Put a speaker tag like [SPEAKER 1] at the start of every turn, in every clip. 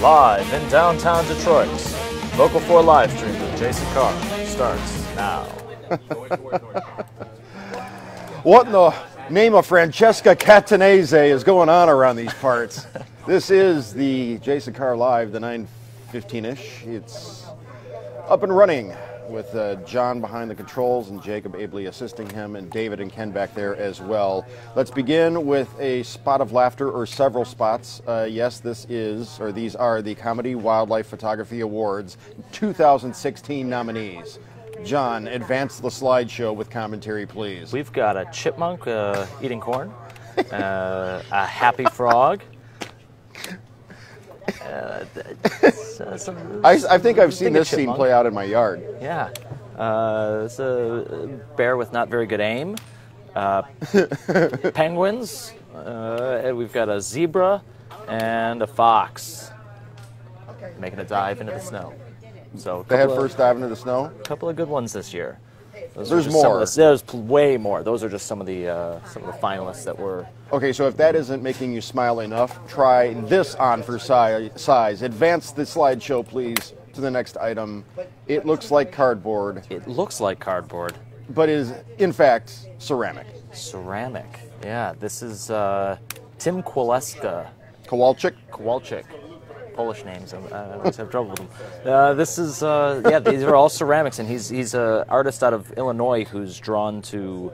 [SPEAKER 1] Live in downtown Detroit, Local 4 live stream with Jason Carr starts now.
[SPEAKER 2] What in the name of Francesca Catanese is going on around these parts? This is the Jason Carr Live, the 9:15-ish. It's up and running with John behind the controls and Jacob ably assisting him, and David and Ken back there as well. Let's begin with a spot of laughter, or several spots. Yes, these are the Comedy Wildlife Photography Awards 2016 nominees. John, advance the slideshow with commentary, please.
[SPEAKER 1] We've got a chipmunk eating corn, a happy frog.
[SPEAKER 2] I think I've seen this scene play out in my yard.
[SPEAKER 1] Yeah. It's a bear with not very good aim. Penguins. And we've got a zebra and a fox making a dive into the snow. So
[SPEAKER 2] they had first dive into the snow?
[SPEAKER 1] A couple of good ones this year.
[SPEAKER 2] There's more.
[SPEAKER 1] There's way more. Those are just some of the finalists that were.
[SPEAKER 2] Okay, so if that isn't making you smile enough, try this on for size. Advance the slideshow, please, to the next item. It looks like cardboard.
[SPEAKER 1] It looks like cardboard.
[SPEAKER 2] But is, in fact, ceramic.
[SPEAKER 1] Ceramic. Yeah, this is Tim Kowalczyk.
[SPEAKER 2] Kowalczyk.
[SPEAKER 1] Polish names. I always have trouble with them. This is, these are all ceramics, and he's an artist out of Illinois who's drawn to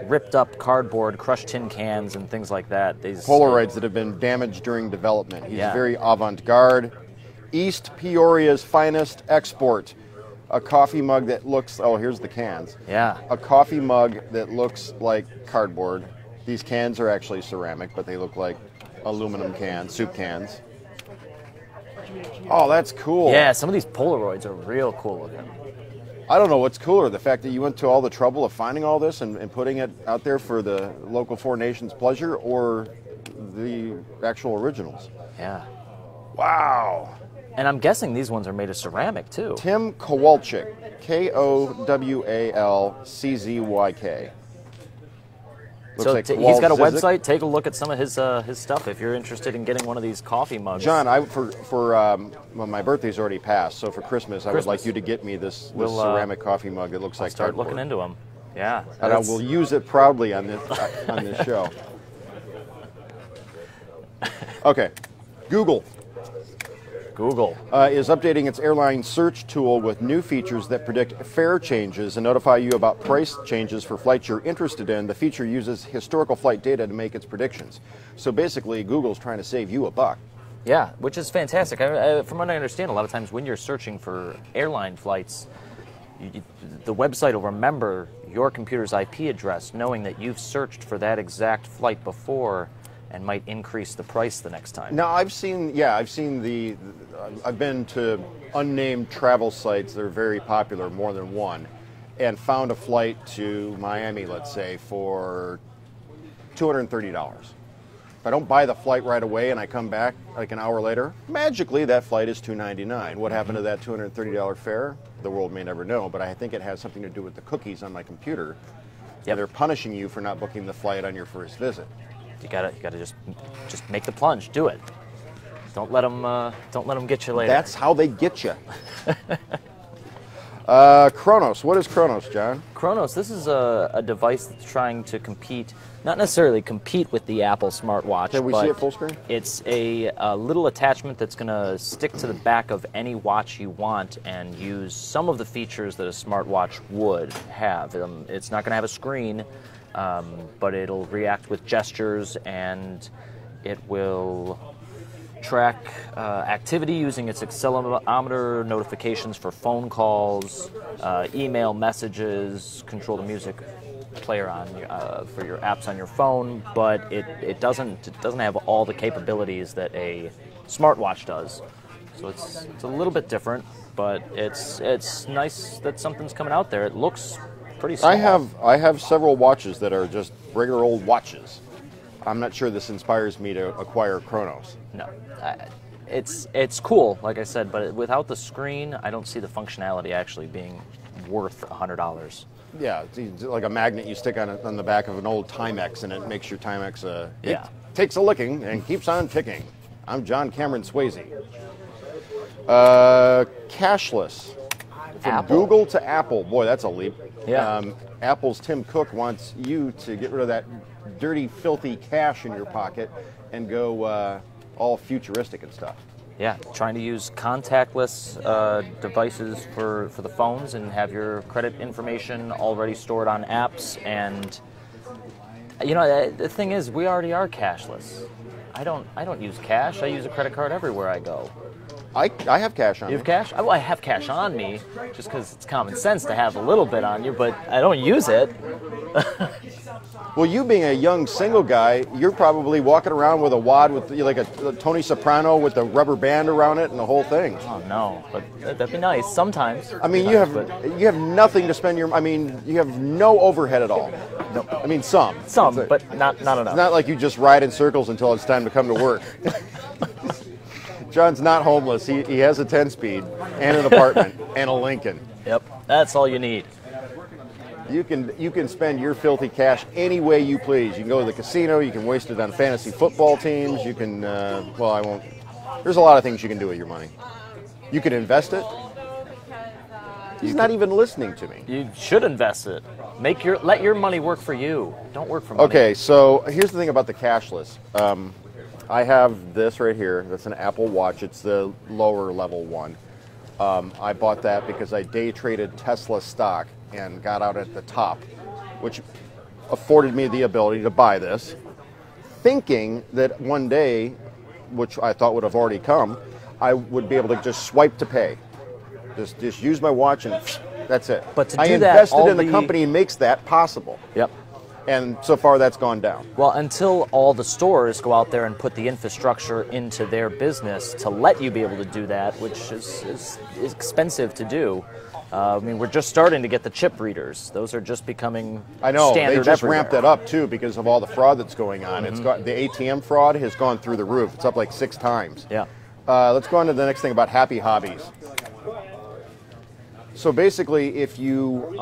[SPEAKER 1] ripped up cardboard, crushed tin cans, and things like that. These
[SPEAKER 2] Polaroids that have been damaged during development. He's very avant-garde. East Peoria's finest export. A coffee mug that looks, here's the cans.
[SPEAKER 1] Yeah.
[SPEAKER 2] A coffee mug that looks like cardboard. These cans are actually ceramic, but they look like aluminum cans, soup cans. Oh, that's cool.
[SPEAKER 1] Yeah, some of these Polaroids are real cool looking.
[SPEAKER 2] I don't know what's cooler, the fact that you went to all the trouble of finding all this and putting it out there for the local Four Nations pleasure, or the actual originals.
[SPEAKER 1] Yeah.
[SPEAKER 2] Wow.
[SPEAKER 1] And I'm guessing these ones are made of ceramic, too.
[SPEAKER 2] Tim Kowalczyk, Kowalczyk.
[SPEAKER 1] So he's got a website. Take a look at some of his stuff if you're interested in getting one of these coffee mugs.
[SPEAKER 2] John, well, my birthday's already passed, so for Christmas I would like you to get me this ceramic coffee mug that looks like
[SPEAKER 1] start
[SPEAKER 2] cardboard.
[SPEAKER 1] looking into them. Yeah,
[SPEAKER 2] and I will use it proudly on this show. Okay, Google is updating its airline search tool with new features that predict fare changes and notify you about price changes for flights you're interested in. The feature uses historical flight data to make its predictions. So basically, Google's trying to save you a buck.
[SPEAKER 1] Yeah, which is fantastic. From what I understand, a lot of times when you're searching for airline flights, the website will remember your computer's IP address, knowing that you've searched for that exact flight before, and might increase the price the next time.
[SPEAKER 2] Now, I've been to unnamed travel sites that are very popular, more than one, and found a flight to Miami, let's say, for $230. If I don't buy the flight right away and I come back like an hour later, magically that flight is $299. What happened to that $230 fare? The world may never know, but I think it has something to do with the cookies on my computer. Yeah, they're punishing you for not booking the flight on your first visit.
[SPEAKER 1] You gotta just make the plunge. Do it. Don't let them get you later.
[SPEAKER 2] That's how they get you. Chronos. What is Chronos, John?
[SPEAKER 1] Chronos. This is a device that's trying to compete, not necessarily compete with the Apple smartwatch.
[SPEAKER 2] Can we see it full screen?
[SPEAKER 1] It's a little attachment that's going to stick to the back of any watch you want and use some of the features that a smartwatch would have. It's not going to have a screen. But it'll react with gestures, and it will track activity using its accelerometer, notifications for phone calls, email messages, control the music player on for your apps on your phone. But it doesn't have all the capabilities that a smartwatch does. So it's a little bit different, but it's nice that something's coming out there. It looks pretty small.
[SPEAKER 2] I have several watches that are just regular old watches. I'm not sure this inspires me to acquire Chronos.
[SPEAKER 1] No. It's cool, like I said, but without the screen, I don't see the functionality actually being worth $100.
[SPEAKER 2] Yeah, it's like a magnet you stick on the back of an old Timex, and it makes your Timex it takes a licking and keeps on ticking. I'm John Cameron Swayze. Cashless. From
[SPEAKER 1] Apple.
[SPEAKER 2] Google to Apple. Boy, that's a leap.
[SPEAKER 1] Yeah.
[SPEAKER 2] Apple's Tim Cook wants you to get rid of that dirty, filthy cash in your pocket and go all futuristic and stuff.
[SPEAKER 1] Yeah, trying to use contactless devices for the phones and have your credit information already stored on apps. And the thing is, we already are cashless. I don't use cash. I use a credit card everywhere I go.
[SPEAKER 2] I have cash on me.
[SPEAKER 1] You have cash? Well, I have cash on me just because it's common sense to have a little bit on you, but I don't use it.
[SPEAKER 2] Well, you being a young single guy, you're probably walking around with a wad with like a Tony Soprano with the rubber band around it and the whole thing.
[SPEAKER 1] Oh no, but that'd be nice sometimes.
[SPEAKER 2] I mean, you have nothing to spend your. I mean, you have no overhead at all. No, I mean some,
[SPEAKER 1] but not enough.
[SPEAKER 2] It's not like you just ride in circles until it's time to come to work. John's not homeless. He has a 10-speed and an apartment and a Lincoln.
[SPEAKER 1] Yep, that's all you need.
[SPEAKER 2] You can spend your filthy cash any way you please. You can go to the casino. You can waste it on fantasy football teams. You can, well, I won't. There's a lot of things you can do with your money. You can invest it. He's not even listening to me.
[SPEAKER 1] You should invest it. Let your money work for you. Don't work for money.
[SPEAKER 2] Okay, so here's the thing about the cashless. I have this right here. That's an Apple Watch. It's the lower level one. I bought that because I day traded Tesla stock and got out at the top, which afforded me the ability to buy this, thinking that one day, which I thought would have already come, I would be able to just swipe to pay. Just use my watch and that's it.
[SPEAKER 1] But to do
[SPEAKER 2] I
[SPEAKER 1] that,
[SPEAKER 2] invested in the company makes that possible.
[SPEAKER 1] Yep.
[SPEAKER 2] And so far that's gone down.
[SPEAKER 1] Well, until all the stores go out there and put the infrastructure into their business to let you be able to do that, which is expensive to do. I mean, we're just starting to get the chip readers. Those are just becoming
[SPEAKER 2] I know,
[SPEAKER 1] standard
[SPEAKER 2] they just
[SPEAKER 1] everywhere.
[SPEAKER 2] ramped that up too because of all the fraud that's going on.
[SPEAKER 1] Mm-hmm.
[SPEAKER 2] It's got the ATM fraud has gone through the roof. It's up like 6 times.
[SPEAKER 1] Yeah.
[SPEAKER 2] Let's go on to the next thing about happy hobbies. So basically, if you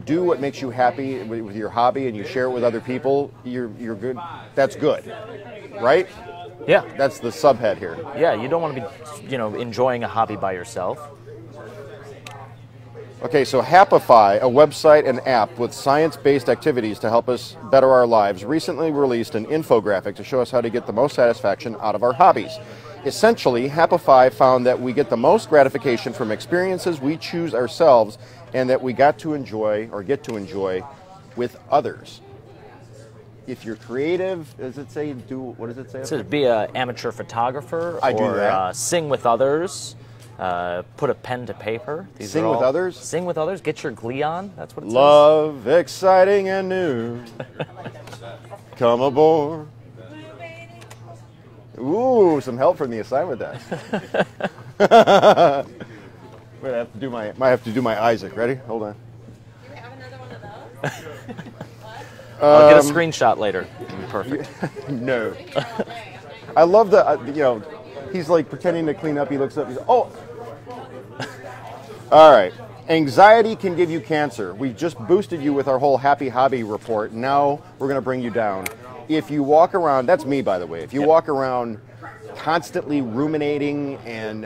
[SPEAKER 2] do what makes you happy with your hobby and you share it with other people, you're good. That's good, right?
[SPEAKER 1] Yeah.
[SPEAKER 2] That's the subhead here.
[SPEAKER 1] Yeah, you don't want to be, enjoying a hobby by yourself.
[SPEAKER 2] Okay, so Happify, a website and app with science-based activities to help us better our lives, recently released an infographic to show us how to get the most satisfaction out of our hobbies. Essentially, Happify found that we get the most gratification from experiences we choose ourselves and that we get to enjoy with others. If you're creative, does it say what does it say?
[SPEAKER 1] It says be an amateur photographer
[SPEAKER 2] I do
[SPEAKER 1] or
[SPEAKER 2] that.
[SPEAKER 1] Sing with others, put a pen to paper.
[SPEAKER 2] Sing with others?
[SPEAKER 1] Sing with others, get your glee on. That's what it says.
[SPEAKER 2] Love, exciting and new. Come aboard. Ooh, some help from the assignment desk. Might have to do my Isaac. Ready? Hold on.
[SPEAKER 3] We have another one of those.
[SPEAKER 1] I'll get a screenshot later. It'll be perfect.
[SPEAKER 2] No. I love the, he's like pretending to clean up. He looks up. He's oh. All right. Anxiety can give you cancer. We just boosted you with our whole happy hobby report. Now we're going to bring you down. If you walk around, that's me, by the way. If you walk around constantly ruminating and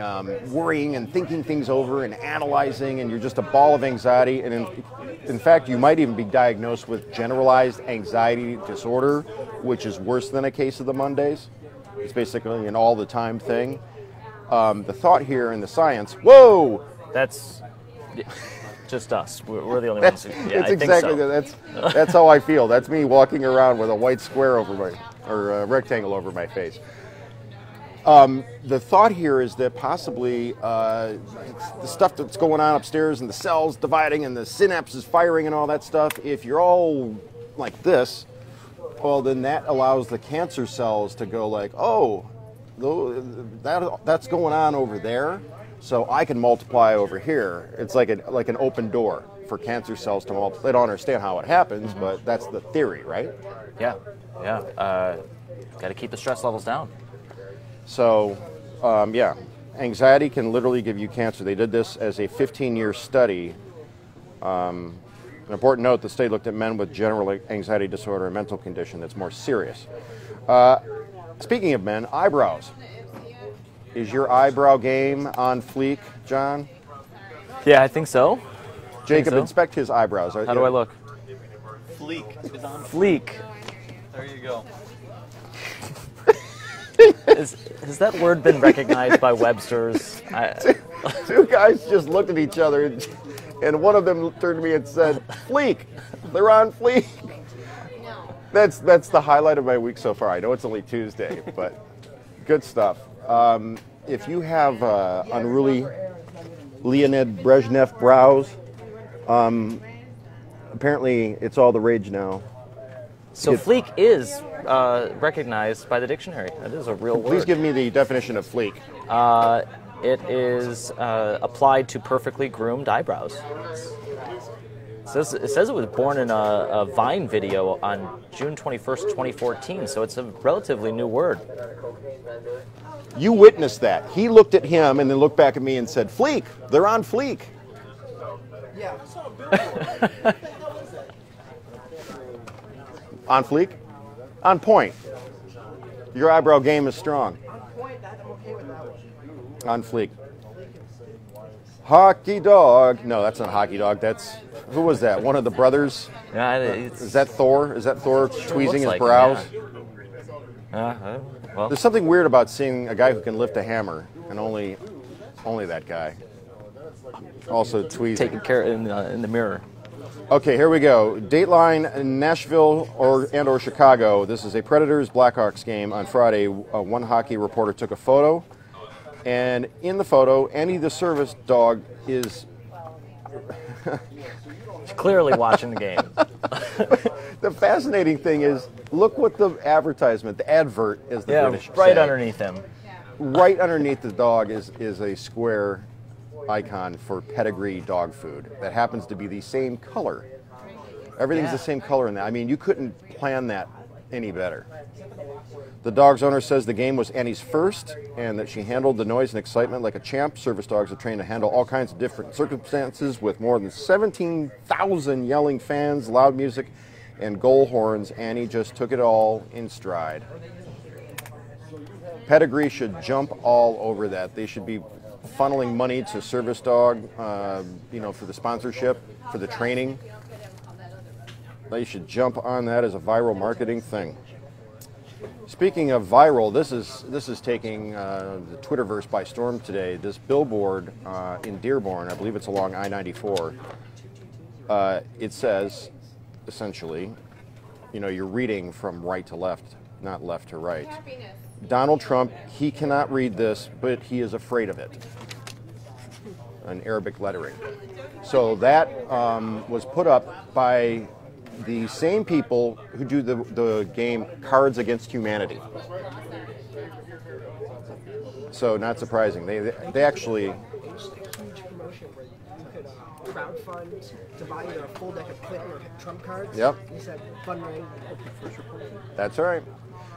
[SPEAKER 2] worrying and thinking things over and analyzing, and you're just a ball of anxiety, and in fact, you might even be diagnosed with generalized anxiety disorder, which is worse than a case of the Mondays. It's basically an all-the-time thing. The thought here in the science, whoa!
[SPEAKER 1] That's just us. We're the only ones who, yeah,
[SPEAKER 2] It's
[SPEAKER 1] I think
[SPEAKER 2] exactly
[SPEAKER 1] so.
[SPEAKER 2] that's how I feel. That's me walking around with a white square over or a rectangle over my face. The thought here is that possibly the stuff that's going on upstairs and the cells dividing and the synapses firing and all that stuff, if you're all like this, well, then that allows the cancer cells to go like, oh, that's going on over there, so I can multiply over here. It's like an open door for cancer cells to multiply. They don't understand how it happens, but that's the theory, right?
[SPEAKER 1] Yeah. Got to keep the stress levels down.
[SPEAKER 2] So, anxiety can literally give you cancer. They did this as a 15-year study, An important note, the state looked at men with general anxiety disorder, a mental condition that's more serious. Speaking of men, eyebrows. Is your eyebrow game on fleek, John?
[SPEAKER 1] Yeah, I think so.
[SPEAKER 2] Jacob,
[SPEAKER 1] so.
[SPEAKER 2] inspect his eyebrows.
[SPEAKER 1] How do I look?
[SPEAKER 4] Fleek is on.
[SPEAKER 1] Fleek.
[SPEAKER 4] There you go.
[SPEAKER 1] Has that word been recognized by Webster's?
[SPEAKER 2] Two guys just looked at each other, and one of them turned to me and said, "Fleek, they're on fleek." That's the highlight of my week so far. I know it's only Tuesday, but good stuff. If you have unruly Leonid Brezhnev brows, apparently it's all the rage now.
[SPEAKER 1] So fleek is recognized by the dictionary. That is a real word.
[SPEAKER 2] Please give me the definition of fleek.
[SPEAKER 1] It is applied to perfectly groomed eyebrows. It says it was born in a Vine video on June 21st, 2014, so it's a relatively new word.
[SPEAKER 2] You witnessed that. He looked at him and then looked back at me and said, "Fleek, they're on fleek."
[SPEAKER 5] Yeah.
[SPEAKER 2] On fleek? On point. Your eyebrow game is strong.
[SPEAKER 5] On point, I'm okay with that one.
[SPEAKER 2] On fleek. Hockey dog. No, that's not hockey dog. That's, who was that? One of the brothers?
[SPEAKER 1] Yeah,
[SPEAKER 2] Is that Thor? Is that Thor tweezing his
[SPEAKER 1] like
[SPEAKER 2] brows?
[SPEAKER 1] Well,
[SPEAKER 2] There's something weird about seeing a guy who can lift a hammer, and only that guy. Also tweezing.
[SPEAKER 1] taken care of in the mirror.
[SPEAKER 2] Okay, here we go. Dateline, Nashville or Chicago. This is a Predators-Blackhawks game on Friday. One hockey reporter took a photo, and in the photo, Annie the service dog is...
[SPEAKER 1] Clearly watching the game.
[SPEAKER 2] The fascinating thing is, look what the advertisement, the advert, as the British
[SPEAKER 1] right
[SPEAKER 2] say.
[SPEAKER 1] underneath him.
[SPEAKER 2] Right underneath the dog is a square icon for pedigree dog food that happens to be the same color. Everything's the same color in that. I mean, you couldn't plan that any better. The dog's owner says the game was Annie's first and that she handled the noise and excitement like a champ. Service dogs are trained to handle all kinds of different circumstances with more than 17,000 yelling fans, loud music, and goal horns. Annie just took it all in stride. Pedigree should jump all over that. They should be funneling money to Service Dog, for the sponsorship, for the training. They should jump on that as a viral marketing thing. Speaking of viral, this is taking the Twitterverse by storm today. This billboard in Dearborn, I believe it's along I-94. It says, essentially, you're reading from right to left, not left to right. Donald Trump, he cannot read this, but he is afraid of it. An Arabic lettering. So that was put up by the same people who do the game Cards Against Humanity. So not surprising. They actually...
[SPEAKER 5] Huge promotion where you could crowdfund to buy either a full deck of Clinton or Trump cards.
[SPEAKER 2] Yep.
[SPEAKER 5] He said fundraise.
[SPEAKER 2] That's all right.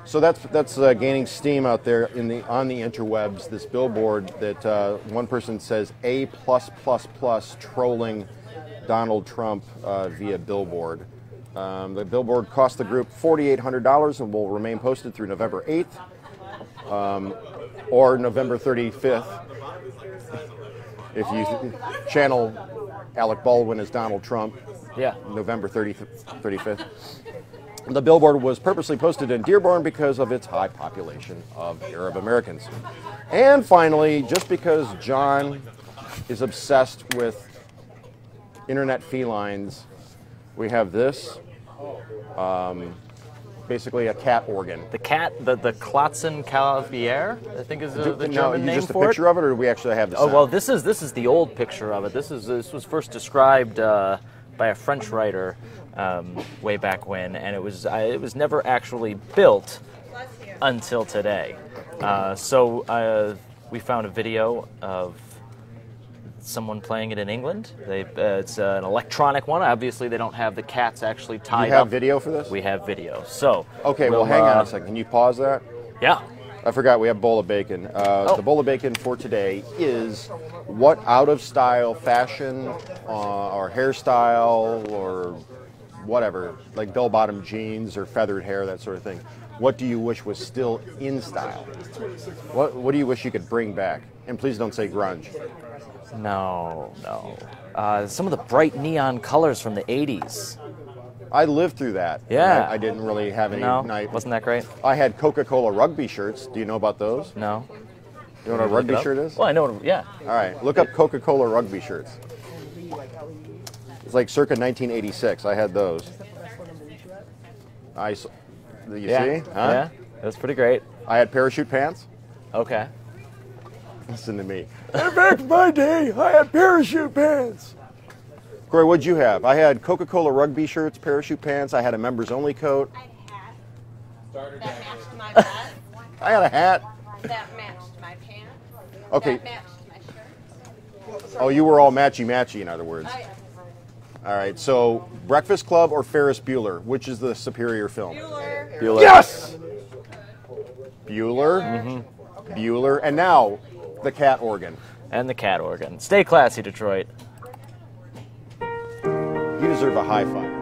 [SPEAKER 2] So that's gaining steam out there on the interwebs. This billboard that one person says A+++ trolling Donald Trump via Billboard. The billboard cost the group $4,800 and will remain posted through November 8th or November 35th. If you channel Alec Baldwin as Donald Trump, November 35th. The billboard was purposely posted in Dearborn because of its high population of Arab Americans. And finally, just because John is obsessed with internet felines, we have this, basically a cat organ.
[SPEAKER 1] The cat, the Klotzen Calavier, I think is the German name
[SPEAKER 2] just a
[SPEAKER 1] for it.
[SPEAKER 2] picture of it, or do we actually have the
[SPEAKER 1] Oh
[SPEAKER 2] sound?
[SPEAKER 1] well, this is the old picture of it. This was first described by a French writer way back when, and it was never actually built until today. So we found a video of someone playing it in England. It's an electronic one. Obviously, they don't have the cats actually tied up.
[SPEAKER 2] You have video for this?
[SPEAKER 1] We have video. So
[SPEAKER 2] okay, well, hang on a second. Can you pause that?
[SPEAKER 1] Yeah.
[SPEAKER 2] I forgot we have bowl of bacon. The bowl of bacon for today is what out of style fashion or hairstyle or whatever, like bell-bottom jeans or feathered hair, that sort of thing. What do you wish was still in style? What do you wish you could bring back? And please don't say grunge.
[SPEAKER 1] No. Some of the bright neon colors from the 80s.
[SPEAKER 2] I lived through that.
[SPEAKER 1] Yeah.
[SPEAKER 2] I didn't really have any
[SPEAKER 1] No,
[SPEAKER 2] night.
[SPEAKER 1] wasn't that great?
[SPEAKER 2] I had Coca-Cola rugby shirts. Do you know about those?
[SPEAKER 1] No.
[SPEAKER 2] You know what a rugby shirt is?
[SPEAKER 1] Well, I know. Yeah.
[SPEAKER 2] All right, look up Coca-Cola rugby shirts. It's like circa 1986. I had those. You see? Huh?
[SPEAKER 1] Yeah. That's pretty great.
[SPEAKER 2] I had parachute pants.
[SPEAKER 1] Okay.
[SPEAKER 2] Listen to me. Back in my day, I had parachute pants. Corey, what'd you have? I had Coca-Cola rugby shirts, parachute pants. I had a members only coat.
[SPEAKER 3] I had a hat that matched my vest.
[SPEAKER 2] I had a hat.
[SPEAKER 3] That matched my pants.
[SPEAKER 2] Okay.
[SPEAKER 3] That matched my shirt.
[SPEAKER 2] Oh, you were all matchy-matchy, in other words. All right, so Breakfast Club or Ferris Bueller? Which is the superior film?
[SPEAKER 3] Bueller.
[SPEAKER 2] Yes! Bueller. Mm-hmm. Bueller. And now, the cat organ.
[SPEAKER 1] And the cat organ. Stay classy, Detroit.
[SPEAKER 2] You deserve a high five.